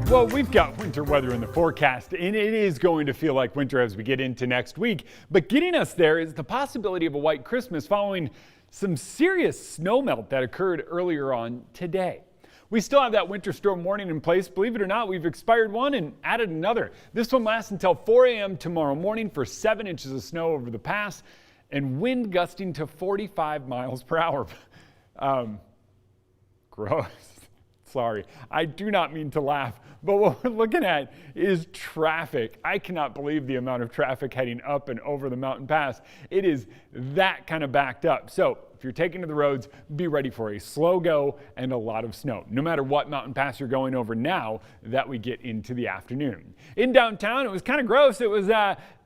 Well, we've got winter weather in the forecast, and it is going to feel like winter as we get into next week. But getting us there is the possibility of a white Christmas following some serious snowmelt that occurred earlier on today. We still have that winter storm warning in place. Believe it or not, we've expired one and added another. This one lasts until 4 a.m. tomorrow morning for 7 inches of snow over the pass and wind gusting to 45 miles per hour. Gross. Sorry, I do not mean to laugh, but what we're looking at is traffic. I cannot believe the amount of traffic heading up and over the mountain pass. It is that kind of backed up. So if you're taking to the roads, be ready for a slow go and a lot of snow, no matter what mountain pass you're going over now that we get into the afternoon. In downtown, it was kind of gross. It was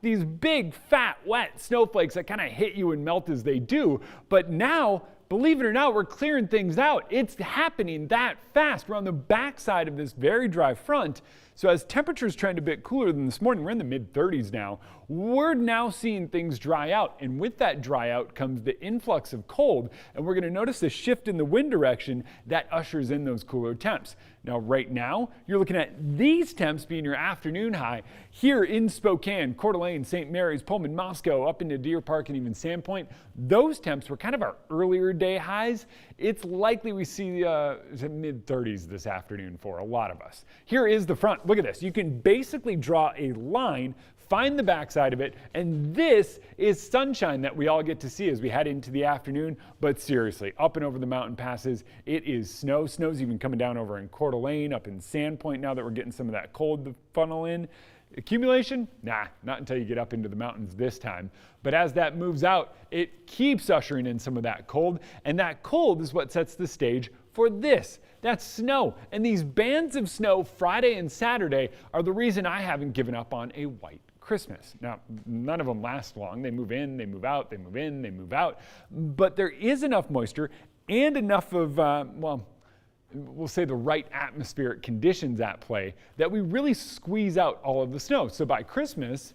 these big, fat, wet snowflakes that kind of hit you and melt as they do. But now, believe it or not, we're clearing things out. It's happening that fast. We're on the backside of this very dry front. So as temperatures trend a bit cooler than this morning, we're in the mid-30s now, we're now seeing things dry out. And with that dry out comes the influx of cold. And we're going to notice a shift in the wind direction that ushers in those cooler temps. Now, right now, you're looking at these temps being your afternoon high here in Spokane, Coeur d'Alene, St. Mary's, Pullman, Moscow, up into Deer Park and even Sandpoint. Those temps were kind of our earlier day highs. It's likely we see mid-30s this afternoon for a lot of us. Here is the front. Look at this. You can basically draw a line, find the backside of it, and this is sunshine that we all get to see as we head into the afternoon. But seriously, up and over the mountain passes, it is snow. Snow's even coming down over in Coeur d'Alene, up in Sandpoint now that we're getting some of that cold to funnel in. Accumulation? Nah, not until you get up into the mountains this time. But as that moves out, it keeps ushering in some of that cold, and that cold is what sets the stage for this. That's snow. And these bands of snow Friday and Saturday are the reason I haven't given up on a white Christmas. Now, none of them last long. They move in, they move out, they move in, they move out. But there is enough moisture and enough of, we'll say the right atmospheric conditions at play that we really squeeze out all of the snow. So by Christmas,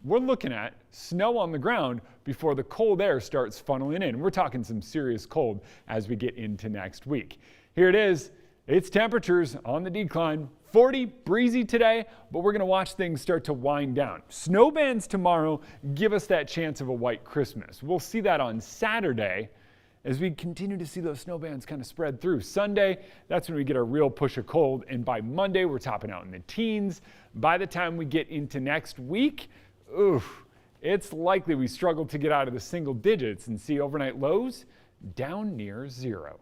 we're looking at snow on the ground before the cold air starts funneling in. We're talking some serious cold as we get into next week. Here it is. It's temperatures on the decline. 40, breezy today, but we're going to watch things start to wind down. Snow bands tomorrow give us that chance of a white Christmas. We'll see that on Saturday as we continue to see those snow bands kind of spread through. Sunday, that's when we get a real push of cold, and by Monday, we're topping out in the teens. By the time we get into next week, it's likely we struggle to get out of the single digits and see overnight lows down near zero.